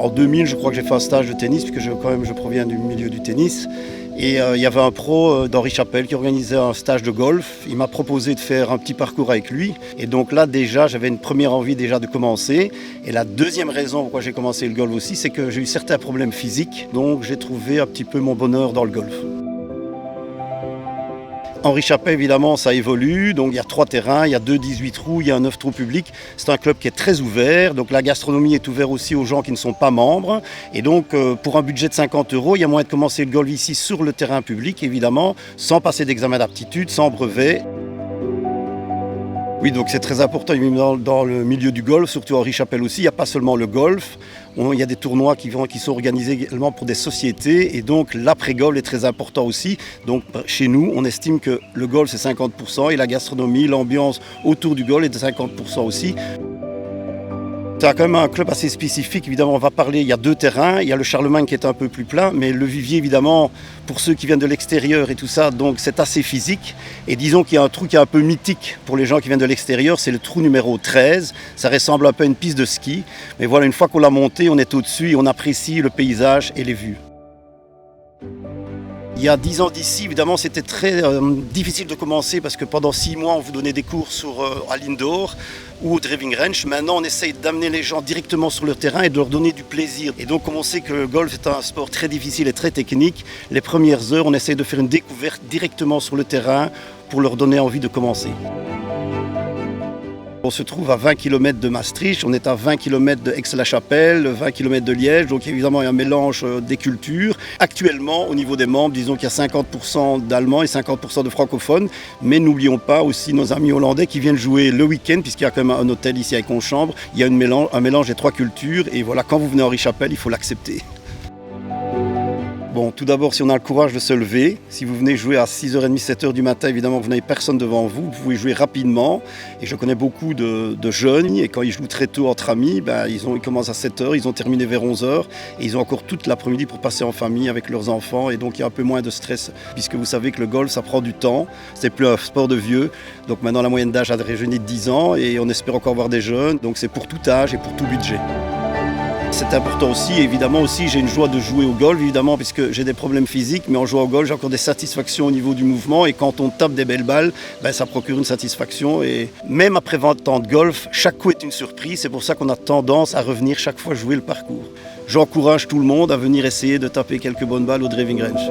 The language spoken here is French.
En 2000, je crois que j'ai fait un stage de tennis, puisque je proviens du milieu du tennis. Et il y avait un pro d'Henri Chapelle qui organisait un stage de golf. Il m'a proposé de faire un petit parcours avec lui. Et donc là, déjà, j'avais une première envie déjà de commencer. Et la deuxième raison pourquoi j'ai commencé le golf aussi, c'est que j'ai eu certains problèmes physiques. Donc j'ai trouvé un petit peu mon bonheur dans le golf. Henri Chapelle, évidemment, ça évolue. Donc il y a 3 terrains, il y a 2 18 trous, il y a un 9 trous public. C'est un club qui est très ouvert. Donc la gastronomie est ouverte aussi aux gens qui ne sont pas membres. Et donc pour un budget de 50 €, il y a moyen de commencer le golf ici sur le terrain public, évidemment, sans passer d'examen d'aptitude, sans brevet. Oui, donc c'est très important dans le milieu du golf, surtout Henri Chapelle aussi. Il n'y a pas seulement le golf, il y a des tournois qui sont organisés également pour des sociétés et donc l'après-golf est très important aussi. Donc chez nous, on estime que le golf c'est 50% et la gastronomie, l'ambiance autour du golf est de 50% aussi. C'est quand même un club assez spécifique, évidemment on va parler, il y a 2 terrains, il y a le Charlemagne qui est un peu plus plat, mais le Vivier évidemment, pour ceux qui viennent de l'extérieur et tout ça, donc c'est assez physique. Et disons qu'il y a un trou qui est un peu mythique pour les gens qui viennent de l'extérieur, c'est le trou numéro 13, ça ressemble un peu à une piste de ski, mais voilà, une fois qu'on l'a monté, on est au-dessus et on apprécie le paysage et les vues. Il y a 10 ans d'ici, évidemment, c'était très difficile de commencer parce que pendant 6 mois, on vous donnait des cours à l'indoor ou au driving range. Maintenant, on essaye d'amener les gens directement sur le terrain et de leur donner du plaisir. Et donc, comme on sait que le golf est un sport très difficile et très technique, les premières heures, on essaye de faire une découverte directement sur le terrain pour leur donner envie de commencer. On se trouve à 20 km de Maastricht, on est à 20 km de Aix-la-Chapelle, 20 km de Liège, donc évidemment il y a un mélange des cultures. Actuellement, au niveau des membres, disons qu'il y a 50% d'Allemands et 50% de francophones, mais n'oublions pas aussi nos amis hollandais qui viennent jouer le week-end, puisqu'il y a quand même un hôtel ici avec Conchambre, il y a un mélange des 3 cultures, et voilà, quand vous venez à Henri Chapelle, il faut l'accepter. Bon, tout d'abord, si on a le courage de se lever, si vous venez jouer à 6h30, 7h du matin, évidemment, vous n'avez personne devant vous, vous pouvez jouer rapidement. Et je connais beaucoup de jeunes, et quand ils jouent très tôt entre amis, ils commencent à 7h, ils ont terminé vers 11h, et ils ont encore toute l'après-midi pour passer en famille avec leurs enfants, et donc il y a un peu moins de stress, puisque vous savez que le golf, ça prend du temps, c'est plus un sport de vieux. Donc maintenant, la moyenne d'âge a rajeuni de 10 ans, et on espère encore voir des jeunes, donc c'est pour tout âge et pour tout budget. C'est important aussi, évidemment aussi, j'ai une joie de jouer au golf, évidemment, puisque j'ai des problèmes physiques, mais en jouant au golf, j'ai encore des satisfactions au niveau du mouvement, et quand on tape des belles balles, ça procure une satisfaction, et même après 20 ans de golf, chaque coup est une surprise, c'est pour ça qu'on a tendance à revenir chaque fois jouer le parcours. J'encourage tout le monde à venir essayer de taper quelques bonnes balles au driving range.